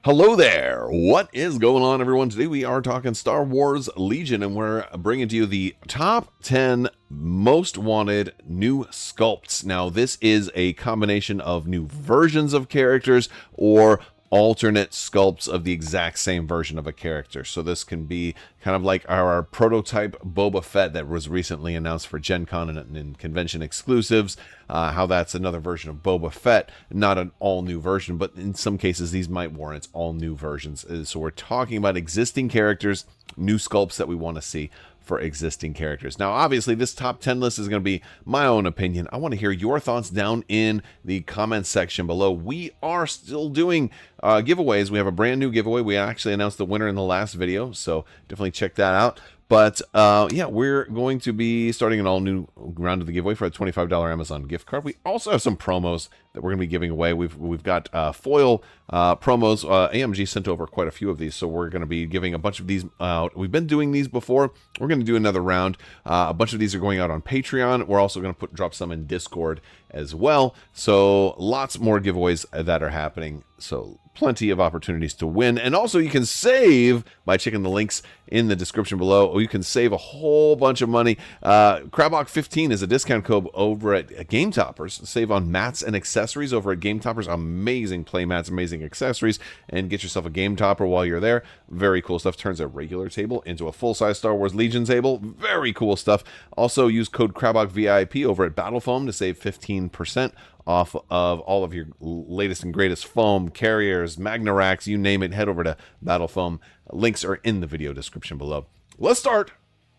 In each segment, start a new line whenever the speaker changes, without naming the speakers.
Hello there. What is going on, everyone? Today we are talking Star Wars Legion, and we're bringing to you the top 10 most wanted new sculpts. Now, this is a combination of new versions of characters or alternate sculpts of the exact same version of a character. So this can be kind of like our prototype Boba Fett that was recently announced for Gen Con and convention exclusives. How that's another version of Boba Fett, not an all-new version, but in some cases these might warrant all-new versions. So we're talking about existing characters, new sculpts that we want to see for existing characters. Now, obviously, this top 10 list is going to be my own opinion. I want to hear your thoughts down in the comments section below. We are still doing giveaways. We have a brand new giveaway. We actually announced the winner in the last video, so definitely check that out. But yeah, we're going to be starting an all-new round of the giveaway for a $25 Amazon gift card. We also have some promos that we're going to be giving away. We've got foil promos. AMG sent over quite a few of these, so we're going to be giving a bunch of these out. We've been doing these before. We're going to do another round. A bunch of these are going out on Patreon. We're also going to drop some in Discord as well. So lots more giveaways that are happening. So plenty of opportunities to win. And also you can save by checking the links in the description below, or you can save a whole bunch of money. Crabbok 15 is a discount code over at Game Toppers. Save on mats and accessories over at Game Toppers. Amazing play mats, amazing accessories, and get yourself a Game Topper while you're there. Very cool stuff. Turns a regular table into a full-size Star Wars Legion table. Very cool stuff. Also use code Crabbok VIP over at Battle Foam to save 15% off of all of your latest and greatest foam, carriers, Magna Racks, you name it. Head over to Battle Foam. Links are in the video description below. Let's start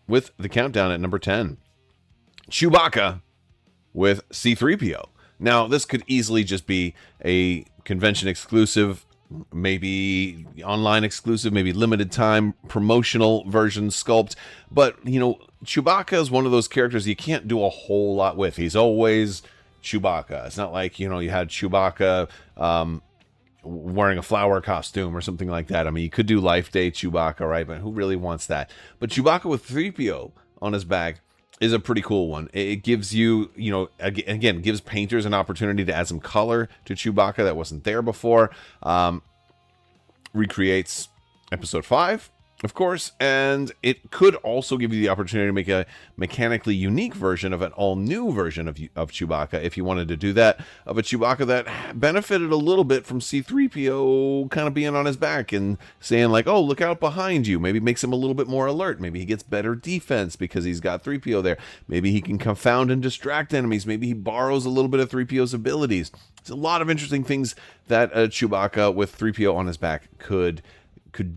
with the countdown at number 10. Chewbacca with C-3PO. Now, this could easily just be a convention exclusive, maybe online exclusive, maybe limited time promotional version sculpt. But, you know, Chewbacca is one of those characters you can't do a whole lot with. He's always Chewbacca. It's not like, you know, you had Chewbacca wearing a flower costume or something like that. I mean, you could do Life Day Chewbacca, right? But who really wants that? But Chewbacca with 3PO on his back is a pretty cool one. It gives you, you know, again, gives painters an opportunity to add some color to Chewbacca that wasn't there before. Recreates Episode 5, of course, and it could also give you the opportunity to make a mechanically unique version of an all-new version of Chewbacca, if you wanted to do that, of a Chewbacca that benefited a little bit from C-3PO kind of being on his back and saying like, oh, look out behind you. Maybe makes him a little bit more alert. Maybe he gets better defense because he's got 3PO there. Maybe he can confound and distract enemies. Maybe he borrows a little bit of 3PO's abilities. There's a lot of interesting things that Chewbacca with 3PO on his back could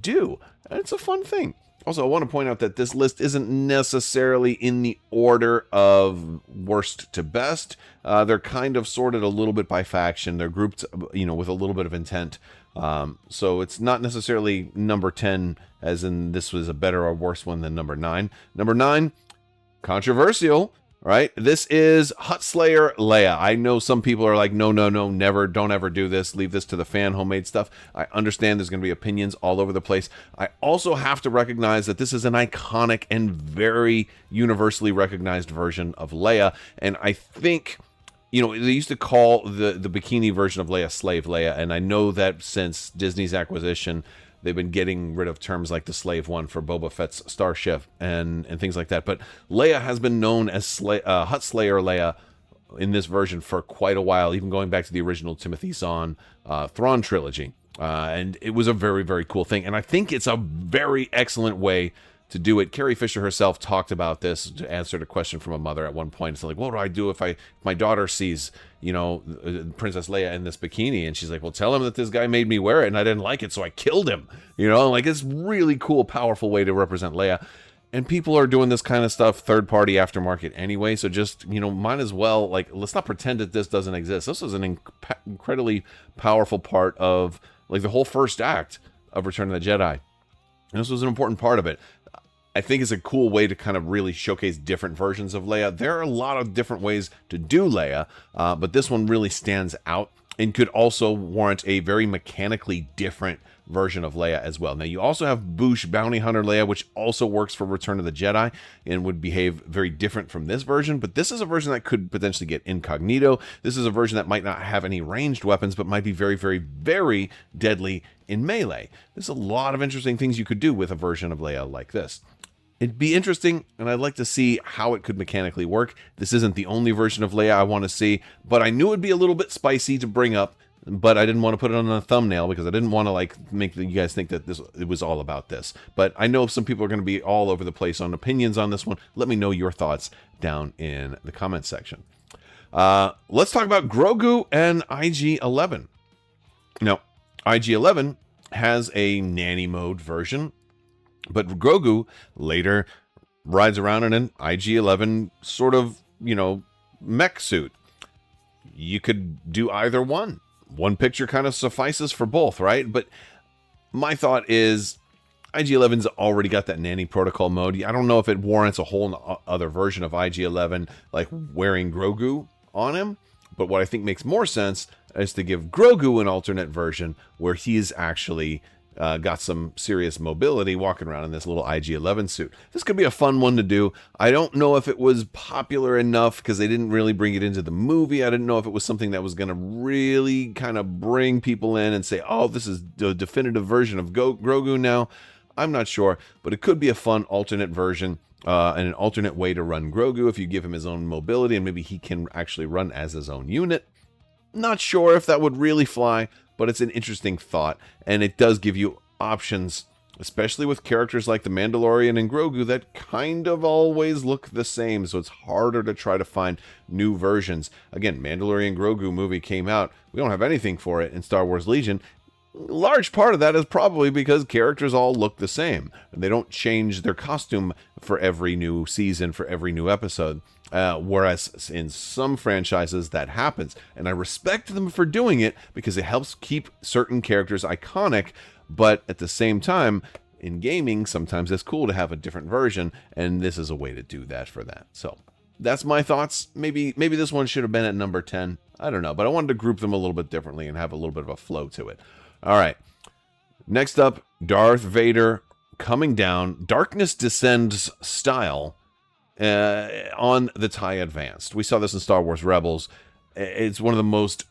do. And it's a fun thing. Also, I want to point out that this list isn't necessarily in the order of worst to best. They're kind of sorted a little bit by faction. They're grouped, you know, with a little bit of intent. So it's not necessarily number 10, as in this was a better or worse one than number 9. Number 9, controversial. Right, this is Hut Slayer Leia. I know some people are like, no, never, don't ever do this. Leave this to the fan homemade stuff. I understand there's going to be opinions all over the place. I also have to recognize that this is an iconic and very universally recognized version of Leia. And I think, you know, they used to call the bikini version of Leia Slave Leia. And I know that since Disney's acquisition, they've been getting rid of terms like the Slave One for Boba Fett's starship and things like that. But Leia has been known as Hut Slayer Leia in this version for quite a while, even going back to the original Timothy Zahn Thrawn trilogy. And it was a very, very cool thing. And I think it's a very excellent way to do it. Carrie Fisher herself talked about this to answer a question from a mother at one point. It's like, what do I do if my daughter sees, you know, Princess Leia in this bikini? And she's like, well, tell him that this guy made me wear it and I didn't like it, so I killed him. You know, like, it's really cool, powerful way to represent Leia. And people are doing this kind of stuff third-party aftermarket anyway, so just, you know, might as well, like, let's not pretend that this doesn't exist. This is an incredibly powerful part of, like, the whole first act of Return of the Jedi. And this was an important part of it. I think it's a cool way to kind of really showcase different versions of Leia. There are a lot of different ways to do Leia, but this one really stands out and could also warrant a very mechanically different version of Leia as well. Now, you also have Boushh Bounty Hunter Leia, which also works for Return of the Jedi and would behave very different from this version, but this is a version that could potentially get incognito. This is a version that might not have any ranged weapons, but might be very, very, very deadly in Melee. There's a lot of interesting things you could do with a version of Leia like this. It'd be interesting, and I'd like to see how it could mechanically work. This isn't the only version of Leia I want to see, but I knew it'd be a little bit spicy to bring up, but I didn't want to put it on a thumbnail because I didn't want to like make you guys think that it was all about this. But I know some people are going to be all over the place on opinions on this one. Let me know your thoughts down in the comments section. Let's talk about Grogu and IG-11. Now, IG-11 has a nanny mode version, but Grogu later rides around in an IG-11 sort of, mech suit. You could do either one. One picture kind of suffices for both, right? But my thought is IG-11's already got that nanny protocol mode. I don't know if it warrants a whole other version of IG-11, like wearing Grogu on him. But what I think makes more sense is to give Grogu an alternate version where he's actually got some serious mobility walking around in this little IG-11 suit. This could be a fun one to do. I don't know if it was popular enough because they didn't really bring it into the movie. I didn't know if it was something that was going to really kind of bring people in and say, oh, this is the definitive version of Grogu now. I'm not sure, but it could be a fun alternate version and an alternate way to run Grogu if you give him his own mobility and maybe he can actually run as his own unit. Not sure if that would really fly, but it's an interesting thought, and it does give you options, especially with characters like the Mandalorian and Grogu that kind of always look the same, so it's harder to try to find new versions. Again, Mandalorian Grogu movie came out. We don't have anything for it in Star Wars Legion. Large part of that is probably because characters all look the same. They don't change their costume for every new season, for every new episode. Whereas in some franchises that happens. And I respect them for doing it because it helps keep certain characters iconic. But at the same time, in gaming, sometimes it's cool to have a different version. And this is a way to do that for that. So that's my thoughts. Maybe this one should have been at number 10. I don't know. But I wanted to group them a little bit differently and have a little bit of a flow to it. All right. Next up, Darth Vader coming down. Darkness Descends style. On the TIE Advanced. We saw this in Star Wars Rebels. It's one of the most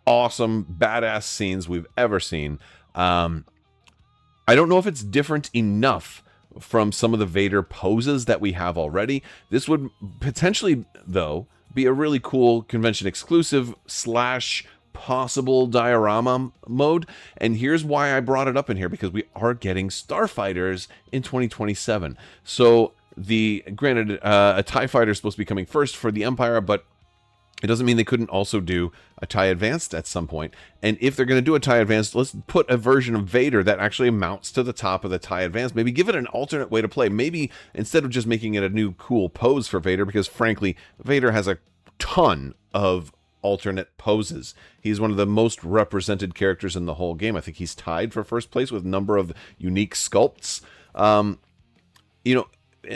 awesome, badass scenes we've ever seen. I don't know if it's different enough from some of the Vader poses that we have already. This would potentially, though, be a really cool convention exclusive / possible diorama mode. And here's why I brought it up in here, because we are getting starfighters in 2027. So granted, a TIE fighter is supposed to be coming first for the Empire, but it doesn't mean they couldn't also do a TIE Advanced at some point. And if they're going to do a TIE Advanced, let's put a version of Vader that actually mounts to the top of the TIE Advanced. Maybe give it an alternate way to play. Maybe instead of just making it a new cool pose for Vader, because frankly, Vader has a ton of alternate poses. He's one of the most represented characters in the whole game. I think he's tied for first place with a number of unique sculpts.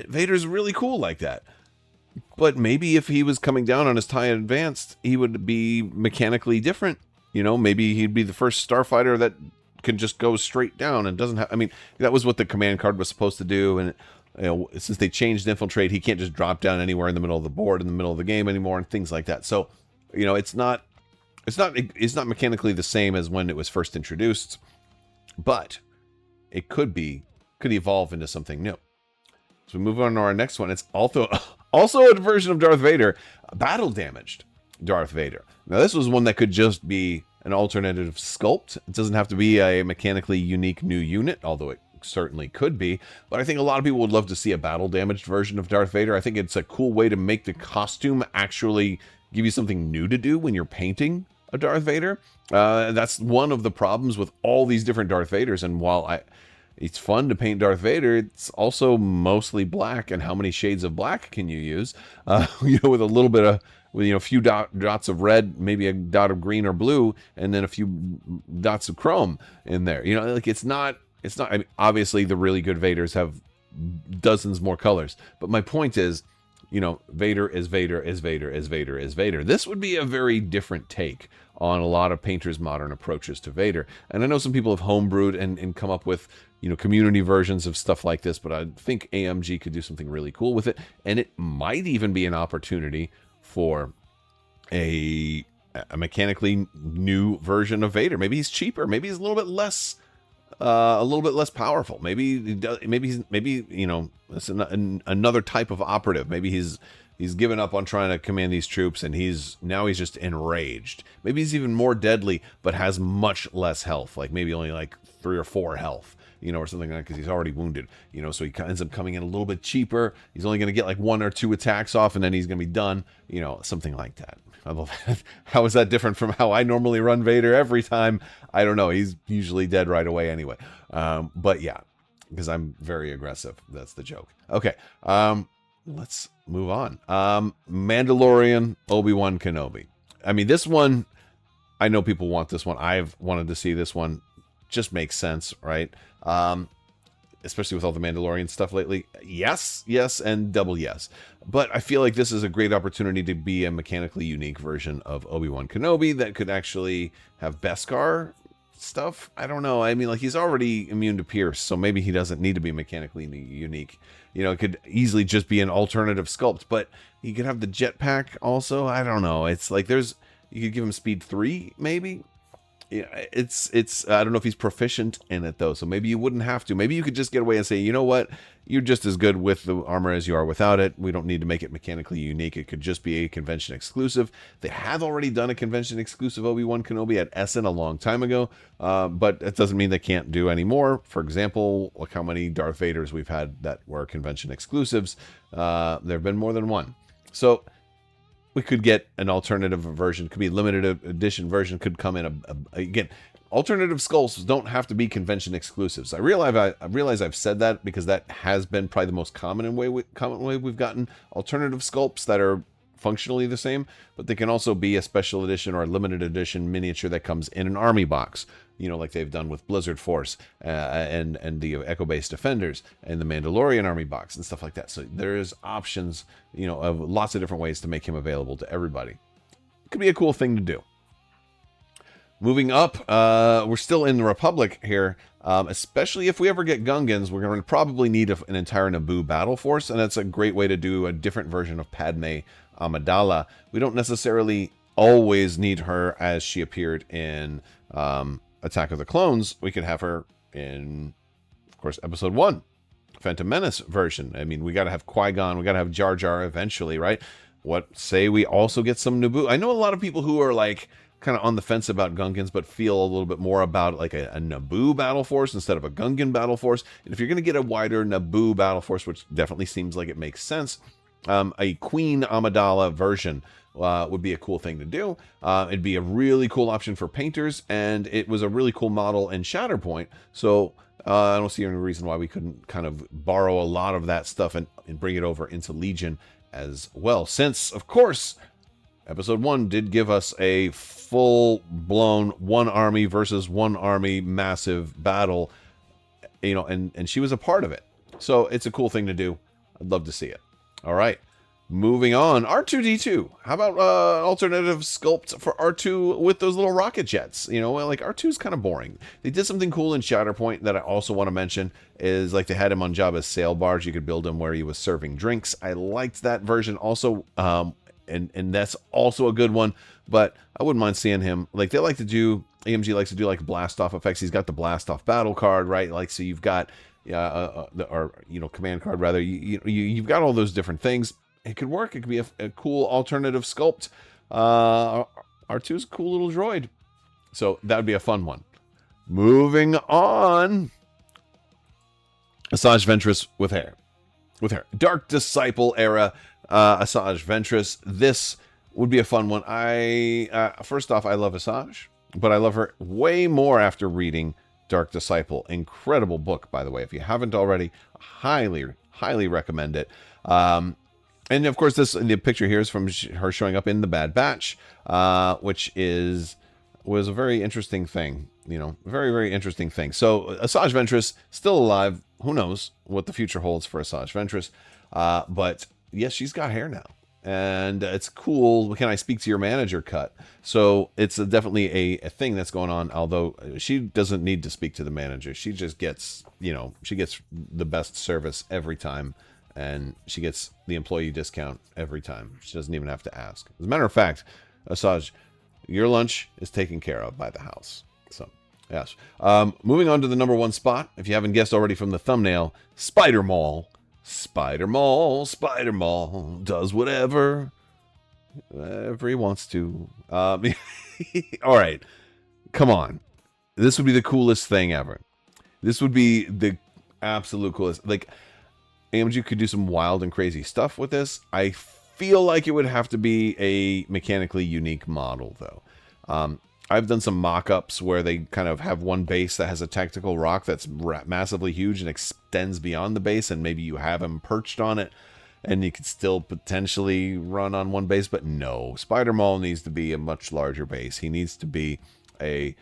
Vader's really cool like that. But maybe if he was coming down on his TIE Advanced, he would be mechanically different. Maybe he'd be the first starfighter that can just go straight down and doesn't have... that was what the command card was supposed to do. And, since they changed Infiltrate, he can't just drop down anywhere in the middle of the board, in the middle of the game anymore, and things like that. So, it's not mechanically the same as when it was first introduced, but it could evolve into something new. So we move on to our next one. It's also a version of Darth Vader, battle damaged Darth Vader. Now this was one that could just be an alternative sculpt. It doesn't have to be a mechanically unique new unit, although it certainly could be. But I think a lot of people would love to see a battle damaged version of Darth Vader. I think it's a cool way to make the costume actually give you something new to do when you're painting a Darth Vader. That's one of the problems with all these different Darth Vaders. And while it's fun to paint Darth Vader, it's also mostly black. And how many shades of black can you use? With a little bit of, a few dots of red, maybe a dot of green or blue, and then a few dots of chrome in there. It's not. Obviously, the really good Vaders have dozens more colors. But my point is, Vader is Vader is Vader is Vader is Vader. This would be a very different take on a lot of painters' modern approaches to Vader. And I know some people have homebrewed and come up with, community versions of stuff like this, but I think AMG could do something really cool with it. And it might even be an opportunity for a mechanically new version of Vader. Maybe he's cheaper. Maybe he's a little bit less a little bit less powerful. Maybe maybe you know, it's another type of operative. Maybe he's given up on trying to command these troops, and he's just enraged. Maybe he's even more deadly, but has much less health. Like maybe only like 3 or 4 health, you know, or something like that, because he's already wounded. You know, so he ends up coming in a little bit cheaper. He's only going to get like 1 or 2 attacks off, and then he's going to be done. You know, something like that. I love that. How is that different from how I normally run Vader every time? I don't know. He's usually dead right away anyway. But yeah, because I'm very aggressive. That's the joke. Okay. Let's move on. Mandalorian, Obi-Wan Kenobi. I mean, this one, I know people want this one. I've wanted to see this one. Just makes sense, right? Especially with all the Mandalorian stuff lately. Yes, and double yes. But I feel like this is a great opportunity to be a mechanically unique version of Obi-Wan Kenobi that could actually have Beskar stuff. I don't know. I mean, like, he's already immune to Pierce, so maybe he doesn't need to be mechanically unique. You know, it could easily just be an alternative sculpt, but he could have the jetpack also. I don't know. It's like you could give him speed 3, maybe. Yeah, it's I don't know if he's proficient in it though, so maybe you wouldn't have to. Maybe you could just get away and say, you know what, you're just as good with the armor as you are without it. We don't need to make it mechanically unique. It could just be a convention exclusive. They have already done a convention exclusive Obi-Wan Kenobi at Essen a long time ago, but it doesn't mean they can't do any more. For example, look how many Darth Vaders we've had that were convention exclusives. There have been more than one. So we could get an alternative version. Could be limited edition version. Could come in again. Alternative sculpts don't have to be convention exclusives. I realize I've said that because that has been probably the most common way we've gotten alternative sculpts that are functionally the same, but they can also be a special edition or a limited edition miniature that comes in an army box. You know, like they've done with Blizzard Force and the Echo Base Defenders and the Mandalorian army box and stuff like that. So there's options, you know, of lots of different ways to make him available to everybody. It could be a cool thing to do. Moving up, we're still in the Republic here, especially if we ever get Gungans. We're going to probably need an entire Naboo battle force, and that's a great way to do a different version of Padme Amidala. We don't necessarily always need her as she appeared in Attack of the Clones. We could have her in, of course, Episode 1, Phantom Menace version. I mean, we got to have Qui-Gon, we got to have Jar Jar eventually, right? What say we also get some Naboo? I know a lot of people who are like kind of on the fence about Gungans, but feel a little bit more about like a Naboo battle force instead of a Gungan battle force. And if you're going to get a wider Naboo battle force, which definitely seems like it makes sense, a Queen Amidala version would be a cool thing to do. It'd be a really cool option for painters, and it was a really cool model in Shatterpoint. So I don't see any reason why we couldn't kind of borrow a lot of that stuff and bring it over into Legion as well. Since, of course, Episode 1 did give us a full-blown one army versus one army massive battle, you know, and she was a part of it. So it's a cool thing to do. I'd love to see it. All right. Moving on, R2-D2. How about alternative sculpt for R2 with those little rocket jets? You know, like R2's kind of boring. They did something cool in Shatterpoint that I also want to mention is like they had him on Jabba's sail barge. You could build him where he was serving drinks. I liked that version also, and that's also a good one. But I wouldn't mind seeing him. Like they like to do, AMG likes to do like blast off effects. He's got the blast off battle card, right? Like so you've got or you know command card rather. You've got all those different things. It could work. It could be a cool alternative sculpt. R2's a cool little droid. So that would be a fun one. Moving on. Asajj Ventress with hair. Dark Disciple era Asajj Ventress. This would be a fun one. First off, I love Asajj, but I love her way more after reading Dark Disciple. Incredible book, by the way. If you haven't already, highly recommend it. And of course, the picture here is from her showing up in the Bad Batch, which was a very interesting thing. You know, very interesting thing. So Asajj Ventress still alive. Who knows what the future holds for Asajj Ventress? But yes, she's got hair now, and it's cool. Can I speak to your manager cut? So it's definitely a thing that's going on. Although she doesn't need to speak to the manager, she just gets she gets the best service every time. And she gets the employee discount every time. She doesn't even have to ask. As a matter of fact, Asajj, your lunch is taken care of by the house. So Yes. Moving on to the number 1 spot. If you haven't guessed already from the thumbnail, Spider Mall. Spider Mall, Spider Mall does whatever he wants to. All right. Come on. This would be the coolest thing ever. This would be the absolute coolest. Like, AMG could do some wild and crazy stuff with this. I feel like it would have to be a mechanically unique model, though. I've done some mock-ups where they kind of have one base that has a tactical rock that's massively huge and extends beyond the base, and maybe you have him perched on it, and you could still potentially run on one base. But no, Spider Mall needs to be a much larger base. He needs to be a,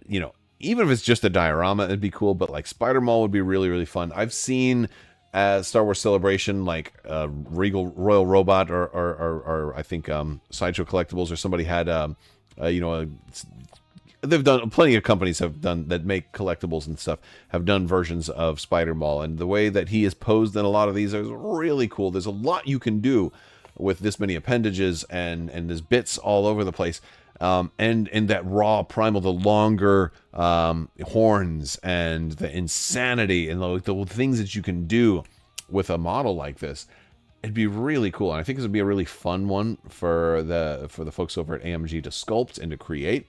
you know, even if it's just a diorama, it'd be cool. But like Spider Mall would be really, really fun. I've seen Star Wars Celebration, like Regal Royal Robot, or I think Sideshow Collectibles, or somebody had you know, they've done, plenty of companies have done that make collectibles and stuff, have done versions of Spider Mall, and the way that he is posed in a lot of these is really cool. There's a lot you can do with this many appendages, and there's bits all over the place. And that raw primal, the longer horns, and the insanity, and the things that you can do with a model like this, it'd be really cool. And I think this would be a really fun one for the folks over at AMG to sculpt and to create,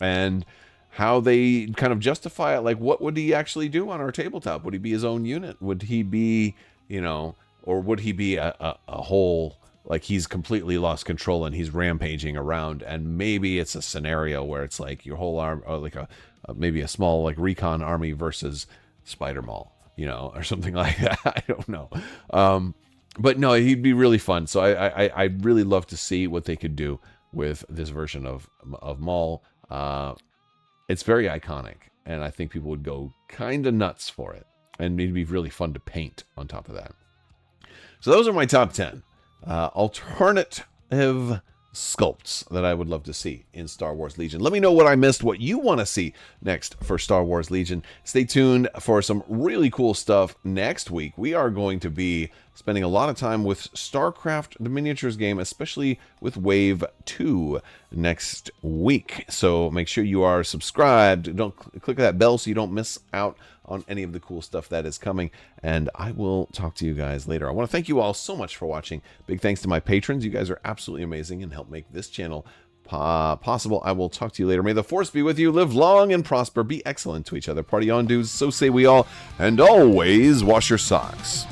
and how they kind of justify it. Like, what would he actually do on our tabletop? Would he be his own unit? Would he be, you know, or would he be a whole, like he's completely lost control and he's rampaging around, and maybe it's a scenario where it's like your whole arm, or like maybe a small like recon army versus Spider Mall, you know, or something like that. I don't know. But no, he'd be really fun. So I'd really love to see what they could do with this version of Maul. It's very iconic, and I think people would go kind of nuts for it, and it'd be really fun to paint on top of that. So those are my top 10 alternative sculpts that I would love to see in Star Wars Legion. Let me know what I missed, what you want to see next for Star Wars Legion. Stay tuned for some really cool stuff next week. We are going to be spending a lot of time with StarCraft, the miniatures game, especially with Wave 2 next week. So make sure you are subscribed. Don't click that bell so you don't miss out on any of the cool stuff that is coming. And I will talk to you guys later. I want to thank you all so much for watching. Big thanks to my patrons. You guys are absolutely amazing and help make this channel possible. I will talk to you later. May the Force be with you. Live long and prosper. Be excellent to each other. Party on, dudes. So say we all. And always wash your socks.